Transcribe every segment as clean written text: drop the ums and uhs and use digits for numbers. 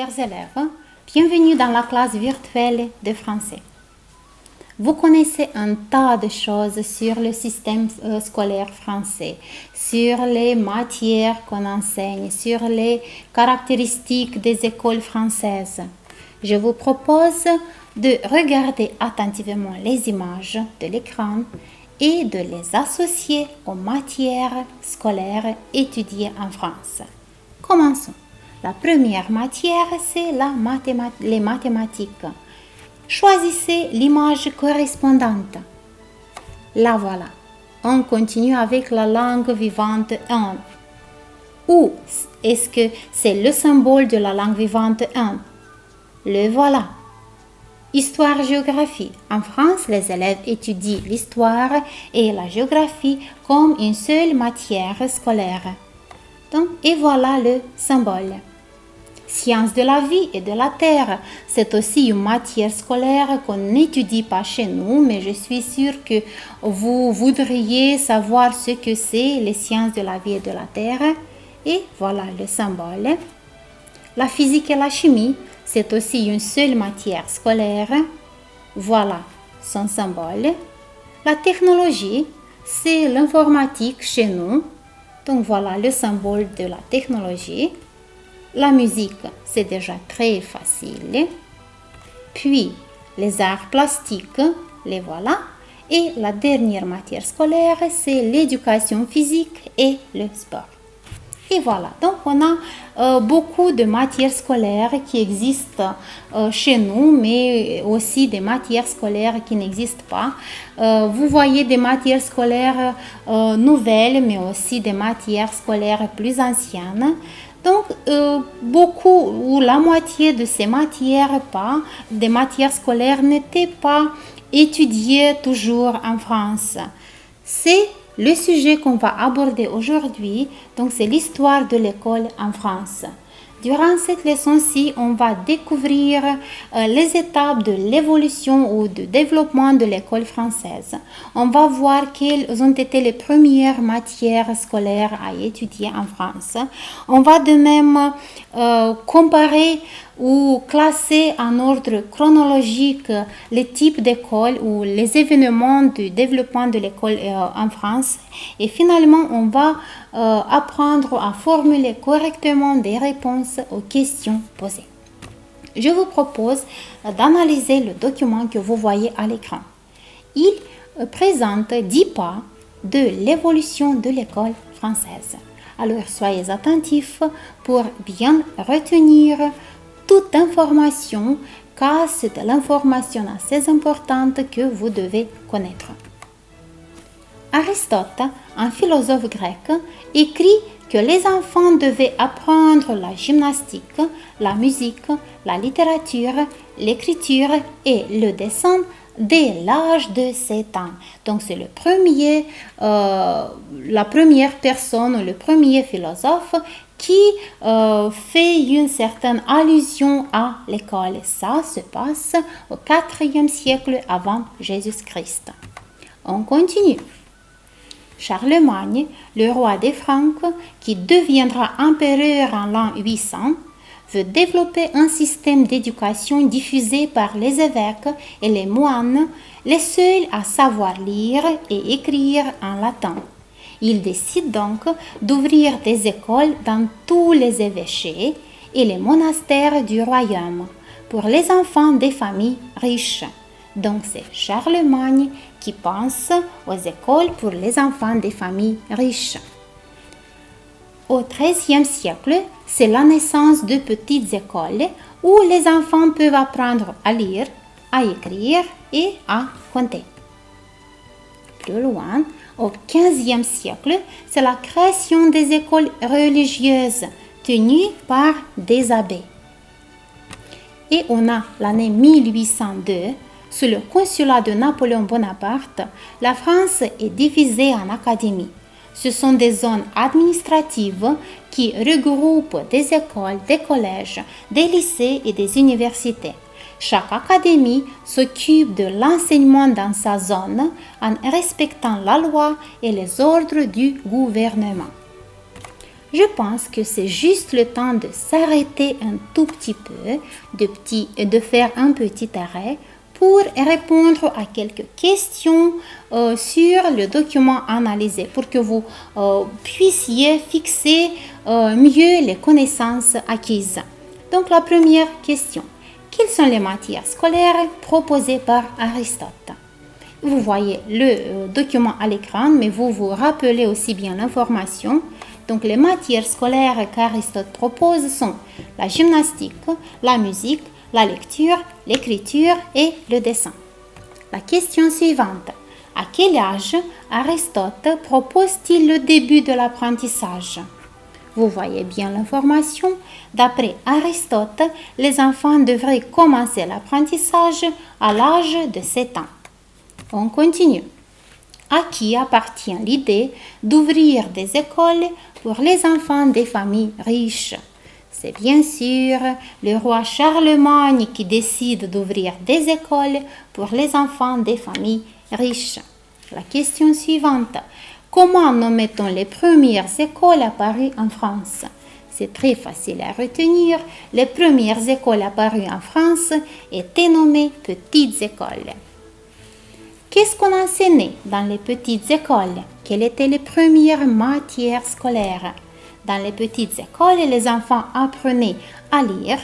chers élèves, bienvenue dans la classe virtuelle de français. Vous connaissez un tas de choses sur le système scolaire français, sur les matières qu'on enseigne, sur les caractéristiques des écoles françaises. Je vous propose de regarder attentivement les images de l'écran et de les associer aux matières scolaires étudiées en France. Commençons. La première matière, c'est les mathématiques. Choisissez l'image correspondante. La voilà. On continue avec la langue vivante 1. Où est-ce que c'est le symbole de la langue vivante 1? Le voilà. Histoire-géographie. En France, les élèves étudient l'histoire et la géographie comme une seule matière scolaire. Donc, et voilà le symbole. Sciences de la vie et de la terre, c'est aussi une matière scolaire qu'on n'étudie pas chez nous, mais je suis sûre que vous voudriez savoir ce que c'est les sciences de la vie et de la terre. Et voilà le symbole. La physique et la chimie, c'est aussi une seule matière scolaire. Voilà son symbole. La technologie, c'est l'informatique chez nous. Donc voilà le symbole de la technologie. La musique, c'est déjà très facile. Puis, les arts plastiques, les voilà. Et la dernière matière scolaire, c'est l'éducation physique et le sport. Et voilà, donc on a beaucoup de matières scolaires qui existent chez nous, mais aussi des matières scolaires qui n'existent pas. Vous voyez des matières scolaires nouvelles, mais aussi des matières scolaires plus anciennes. Donc, beaucoup ou la moitié de ces matières, des matières scolaires, n'étaient pas étudiées toujours en France. C'est le sujet qu'on va aborder aujourd'hui, donc c'est l'histoire de l'école en France. Durant cette leçon-ci, on va découvrir les étapes de l'évolution ou du développement de l'école française. On va voir quelles ont été les premières matières scolaires à étudier en France. On va de même comparer ou classer en ordre chronologique les types d'écoles ou les événements du développement de l'école en France. Et finalement, on va apprendre à formuler correctement des réponses aux questions posées. Je vous propose d'analyser le document que vous voyez à l'écran. Il présente 10 pas de l'évolution de l'école française. Alors, soyez attentifs pour bien retenir toute information, car c'est l'information assez importante que vous devez connaître. Aristote, un philosophe grec, écrit que les enfants devaient apprendre la gymnastique, la musique, la littérature, l'écriture et le dessin dès l'âge de 7 ans. Donc c'est la première personne, le premier philosophe qui fait une certaine allusion à l'école. Ça se passe au IVe siècle avant Jésus-Christ. On continue. Charlemagne, le roi des Francs, qui deviendra empereur en l'an 800, veut développer un système d'éducation diffusé par les évêques et les moines, les seuls à savoir lire et écrire en latin. Il décide donc d'ouvrir des écoles dans tous les évêchés et les monastères du royaume pour les enfants des familles riches. Donc c'est Charlemagne qui pense aux écoles pour les enfants des familles riches. Au XIIIe siècle, c'est la naissance de petites écoles où les enfants peuvent apprendre à lire, à écrire et à compter. Plus loin, au XVe siècle, c'est la création des écoles religieuses tenues par des abbés. Et on a l'année 1802, sous le consulat de Napoléon Bonaparte, la France est divisée en académies. Ce sont des zones administratives qui regroupent des écoles, des collèges, des lycées et des universités. Chaque académie s'occupe de l'enseignement dans sa zone en respectant la loi et les ordres du gouvernement. Je pense que c'est juste le temps de s'arrêter un tout petit peu, de faire un petit arrêt pour répondre à quelques questions sur le document analysé pour que vous puissiez fixer mieux les connaissances acquises. Donc la première question, quelles sont les matières scolaires proposées par Aristote? Vous voyez le document à l'écran, mais vous vous rappelez aussi bien l'information. Donc les matières scolaires qu'Aristote propose sont la gymnastique, la musique, la lecture, l'écriture et le dessin. La question suivante. À quel âge Aristote propose-t-il le début de l'apprentissage? Vous voyez bien l'information. D'après Aristote, les enfants devraient commencer l'apprentissage à l'âge de 7 ans. On continue. À qui appartient l'idée d'ouvrir des écoles pour les enfants des familles riches? C'est bien sûr le roi Charlemagne qui décide d'ouvrir des écoles pour les enfants des familles riches. La question suivante. Comment nomme-t-on les premières écoles apparues en France? C'est très facile à retenir. Les premières écoles apparues en France étaient nommées petites écoles. Qu'est-ce qu'on enseignait dans les petites écoles? Quelles étaient les premières matières scolaires? Dans les petites écoles, les enfants apprenaient à lire,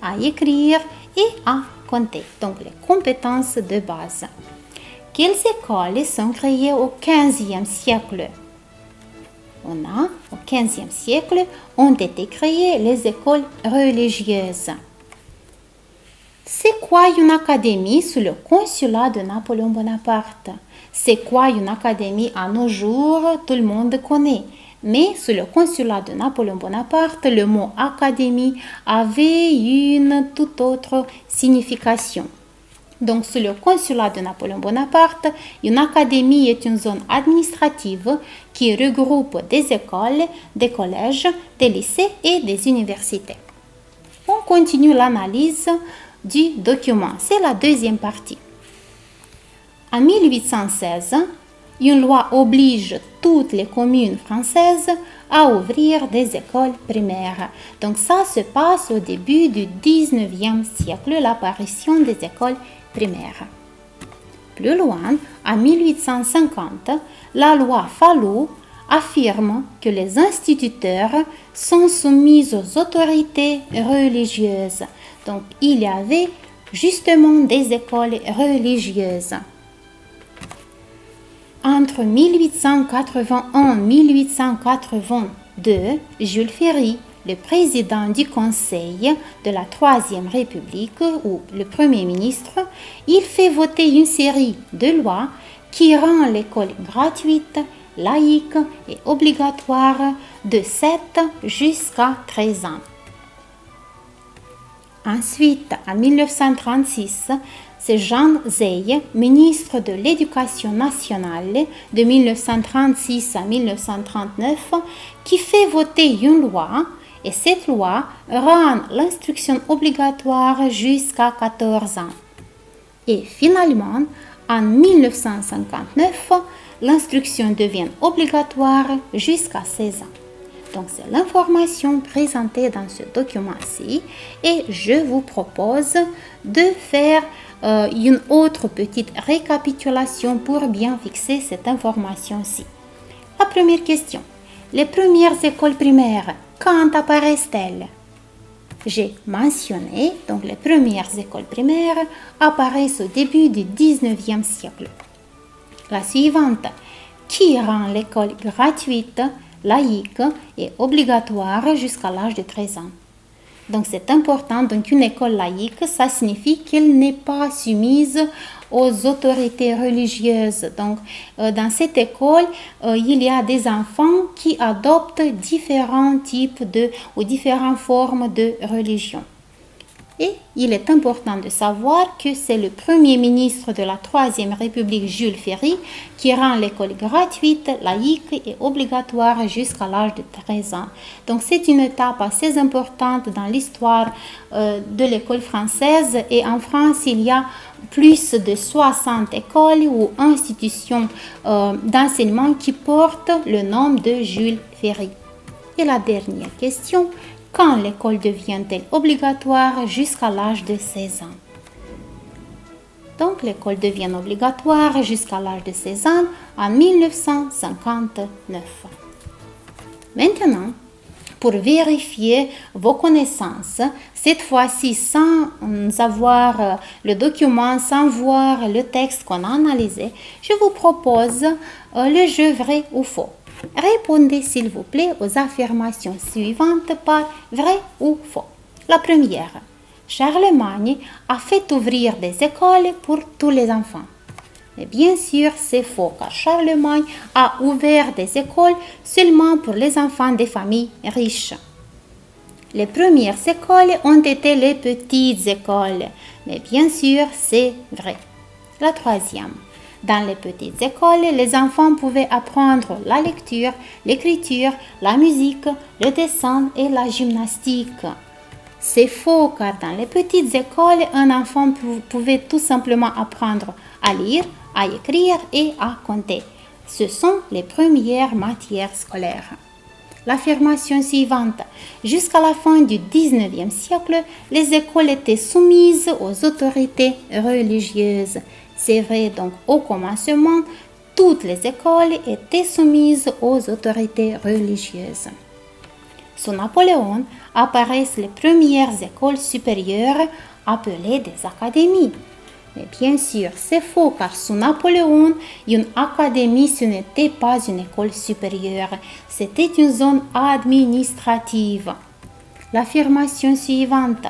à écrire et à compter, donc les compétences de base. Quelles écoles sont créées au XVe siècle? Au XVe siècle, ont été créées les écoles religieuses. C'est quoi une académie sous le consulat de Napoléon Bonaparte? C'est quoi une académie à nos jours? Tout le monde connaît. Mais sous le consulat de Napoléon Bonaparte, le mot académie avait une toute autre signification. Donc, sous le consulat de Napoléon Bonaparte, une académie est une zone administrative qui regroupe des écoles, des collèges, des lycées et des universités. On continue l'analyse du document. C'est la deuxième partie. En 1816, une loi oblige toutes les communes françaises à ouvrir des écoles primaires. Donc ça se passe au début du 19e siècle, l'apparition des écoles primaires. Plus loin, en 1850, la loi Fallot affirme que les instituteurs sont soumis aux autorités religieuses. Donc il y avait justement des écoles religieuses. Entre 1881 et 1882, Jules Ferry, le président du Conseil de la Troisième République ou le Premier ministre, il fait voter une série de lois qui rend l'école gratuite, laïque et obligatoire de 7 jusqu'à 13 ans. Ensuite, en 1936, c'est Jean Zay, ministre de l'Éducation nationale de 1936 à 1939, qui fait voter une loi et cette loi rend l'instruction obligatoire jusqu'à 14 ans. Et finalement, en 1959, l'instruction devient obligatoire jusqu'à 16 ans. Donc, c'est l'information présentée dans ce document-ci et je vous propose de faire une autre petite récapitulation pour bien fixer cette information-ci. La première question. Les premières écoles primaires, quand apparaissent-elles? J'ai mentionné, donc les premières écoles primaires apparaissent au début du 19e siècle. La suivante. Qui rend l'école gratuite, laïque et obligatoire jusqu'à l'âge de 13 ans? Donc c'est important, donc une école laïque, ça signifie qu'elle n'est pas soumise aux autorités religieuses. Donc dans cette école, il y a des enfants qui adoptent différents types ou différentes formes de religion. Et il est important de savoir que c'est le Premier ministre de la Troisième République, Jules Ferry, qui rend l'école gratuite, laïque et obligatoire jusqu'à l'âge de 13 ans. Donc c'est une étape assez importante dans l'histoire de l'école française. Et en France, il y a plus de 60 écoles ou institutions d'enseignement qui portent le nom de Jules Ferry. Et la dernière question, quand l'école devient-elle obligatoire jusqu'à l'âge de 16 ans? Donc, l'école devient obligatoire jusqu'à l'âge de 16 ans en 1959. Maintenant, pour vérifier vos connaissances, cette fois-ci sans avoir le document, sans voir le texte qu'on a analysé, je vous propose le jeu vrai ou faux. Répondez s'il vous plaît aux affirmations suivantes par vrai ou faux. La première, Charlemagne a fait ouvrir des écoles pour tous les enfants. Mais bien sûr, c'est faux car Charlemagne a ouvert des écoles seulement pour les enfants des familles riches. Les premières écoles ont été les petites écoles, mais bien sûr, c'est vrai. La troisième, dans les petites écoles, les enfants pouvaient apprendre la lecture, l'écriture, la musique, le dessin et la gymnastique. C'est faux car dans les petites écoles, un enfant pouvait tout simplement apprendre à lire, à écrire et à compter. Ce sont les premières matières scolaires. L'affirmation suivante. Jusqu'à la fin du 19e siècle, les écoles étaient soumises aux autorités religieuses. C'est vrai, donc au commencement, toutes les écoles étaient soumises aux autorités religieuses. Sous Napoléon apparaissent les premières écoles supérieures appelées des académies. Mais bien sûr, c'est faux car sous Napoléon, une académie ce n'était pas une école supérieure, c'était une zone administrative. L'affirmation suivante.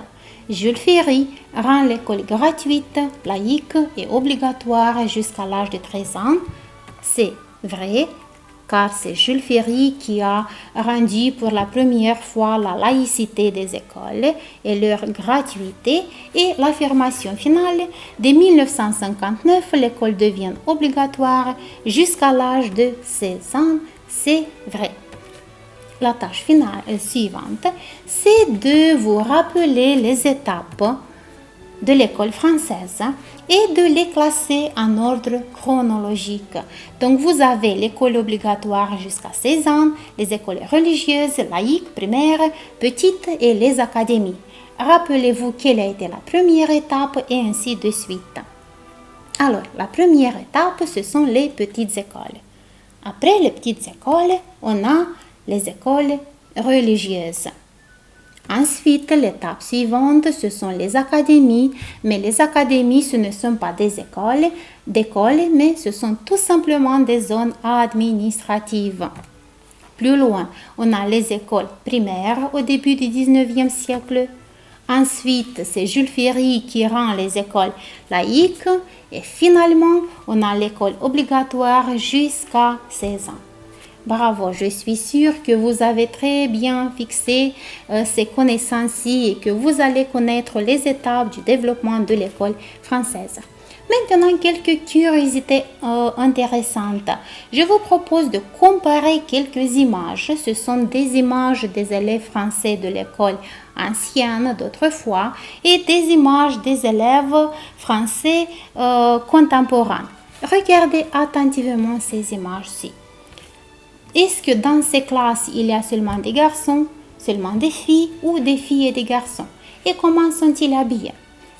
Jules Ferry rend l'école gratuite, laïque et obligatoire jusqu'à l'âge de 13 ans. C'est vrai car c'est Jules Ferry qui a rendu pour la première fois la laïcité des écoles et leur gratuité. Et l'affirmation finale, dès 1959, l'école devient obligatoire jusqu'à l'âge de 16 ans. C'est vrai. La tâche finale suivante, c'est de vous rappeler les étapes de l'école française et de les classer en ordre chronologique. Donc vous avez l'école obligatoire jusqu'à 16 ans, les écoles religieuses, laïques, primaires, petites et les académies. Rappelez-vous quelle a été la première étape et ainsi de suite. Alors, la première étape, ce sont les petites écoles. Après les petites écoles, on a les écoles religieuses. Ensuite, l'étape suivante, ce sont les académies. Mais les académies, ce ne sont pas des écoles, mais ce sont tout simplement des zones administratives. Plus loin, on a les écoles primaires au début du 19e siècle. Ensuite, c'est Jules Ferry qui rend les écoles laïques. Et finalement, on a l'école obligatoire jusqu'à 16 ans. Bravo, je suis sûre que vous avez très bien fixé ces connaissances-ci et que vous allez connaître les étapes du développement de l'école française. Maintenant, quelques curiosités intéressantes. Je vous propose de comparer quelques images. Ce sont des images des élèves français de l'école ancienne d'autrefois et des images des élèves français contemporains. Regardez attentivement ces images-ci. Est-ce que dans ces classes, il y a seulement des garçons, seulement des filles ou des filles et des garçons? Et comment sont-ils habillés?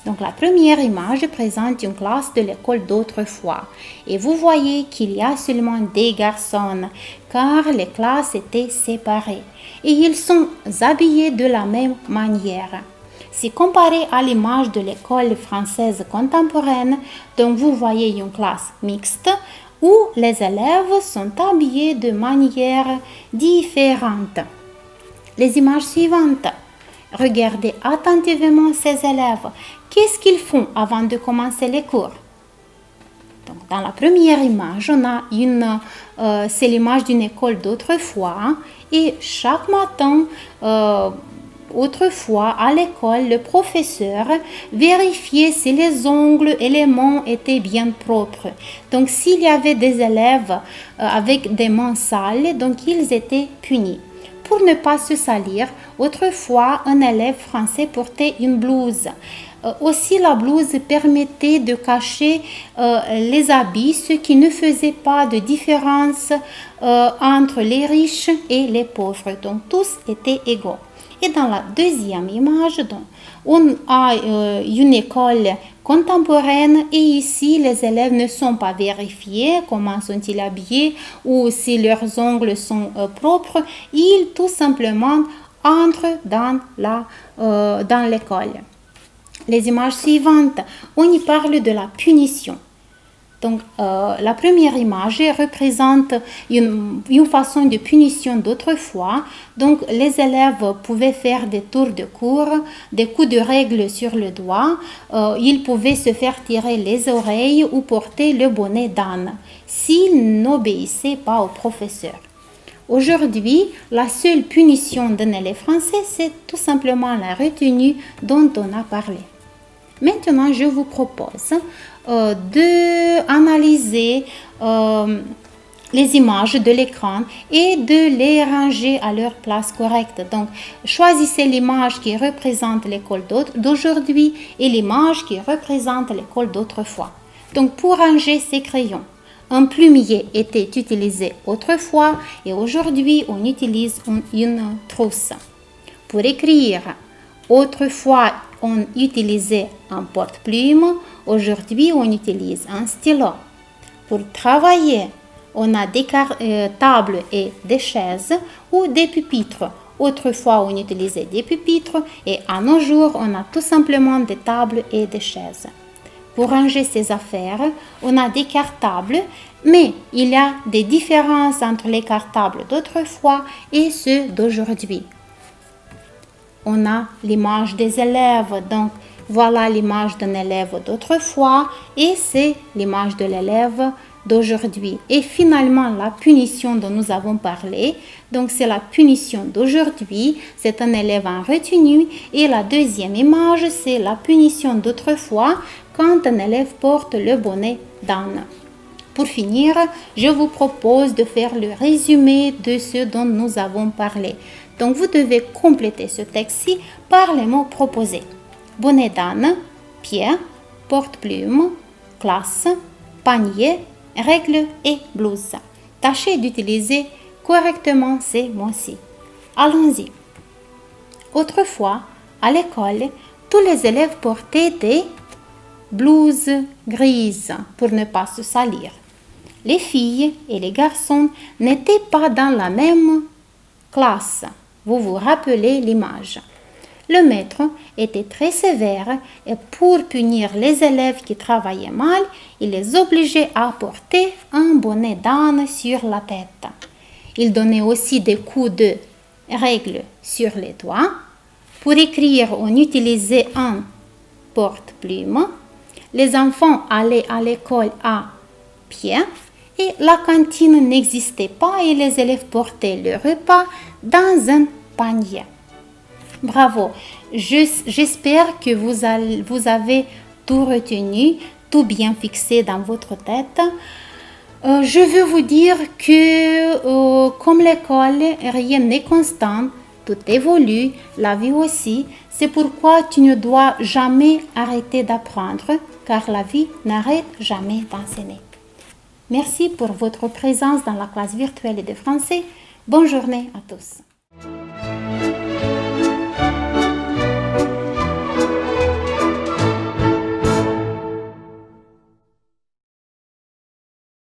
Donc la première image présente une classe de l'école d'autrefois. Et vous voyez qu'il y a seulement des garçons car les classes étaient séparées. Et ils sont habillés de la même manière. Si comparé à l'image de l'école française contemporaine, donc vous voyez une classe mixte, où les élèves sont habillés de manière différente. Les images suivantes. Regardez attentivement ces élèves. Qu'est-ce qu'ils font avant de commencer les cours? Donc, dans la première image, on a c'est l'image d'une école d'autrefois. Et chaque matin, autrefois, à l'école, le professeur vérifiait si les ongles et les mains étaient bien propres. Donc, s'il y avait des élèves avec des mains sales, donc ils étaient punis. pour ne pas se salir, autrefois, un élève français portait une blouse. Aussi, la blouse permettait de cacher les habits, ce qui ne faisait pas de différence entre les riches et les pauvres. Donc, tous étaient égaux. Et dans la deuxième image, on a une école contemporaine et ici, les élèves ne sont pas vérifiés comment sont-ils habillés ou si leurs ongles sont propres. Ils tout simplement entrent dans l'école. Les images suivantes, on y parle de la punition. Donc, la première image représente une façon de punition d'autrefois. Donc, les élèves pouvaient faire des tours de cours, des coups de règle sur le doigt. Ils pouvaient se faire tirer les oreilles ou porter le bonnet d'âne s'ils n'obéissaient pas au professeur. Aujourd'hui, la seule punition d'un élève français, c'est tout simplement la retenue dont on a parlé. Maintenant, je vous propose d'analyser les images de l'écran et de les ranger à leur place correcte. Donc, choisissez l'image qui représente l'école d'aujourd'hui et l'image qui représente l'école d'autrefois. Donc, pour ranger ces crayons, un plumier était utilisé autrefois et aujourd'hui, on utilise une trousse. Pour écrire, autrefois, on utilisait un porte-plume. Aujourd'hui, on utilise un stylo. Pour travailler, on a des tables et des chaises ou des pupitres. Autrefois, on utilisait des pupitres et à nos jours, on a tout simplement des tables et des chaises. Pour ranger ses affaires, on a des cartables, mais il y a des différences entre les cartables d'autrefois et ceux d'aujourd'hui. On a l'image des élèves, donc voilà l'image d'un élève d'autrefois et c'est l'image de l'élève d'aujourd'hui. Et finalement, la punition dont nous avons parlé, donc c'est la punition d'aujourd'hui, c'est un élève en retenue et la deuxième image, c'est la punition d'autrefois quand un élève porte le bonnet d'âne. Pour finir, je vous propose de faire le résumé de ce dont nous avons parlé. Donc, vous devez compléter ce texte-ci par les mots proposés. Bonnet d'âne, pied, porte-plume, classe, panier, règle et blouse. Tâchez d'utiliser correctement ces mots-ci. Allons-y. Autrefois, à l'école, tous les élèves portaient des blouses grises pour ne pas se salir. Les filles et les garçons n'étaient pas dans la même classe. Vous vous rappelez l'image. Le maître était très sévère et pour punir les élèves qui travaillaient mal, il les obligeait à porter un bonnet d'âne sur la tête. Il donnait aussi des coups de règle sur les doigts. Pour écrire, on utilisait un porte-plume. Les enfants allaient à l'école à pied et la cantine n'existait pas et les élèves portaient le repas dans un panier. Bravo, j'espère que vous avez tout retenu, tout bien fixé dans votre tête. Je veux vous dire que comme l'école, rien n'est constant, tout évolue, la vie aussi. C'est pourquoi tu ne dois jamais arrêter d'apprendre, car la vie n'arrête jamais d'enseigner. Merci pour votre présence dans la classe virtuelle de français. Bonne journée à tous.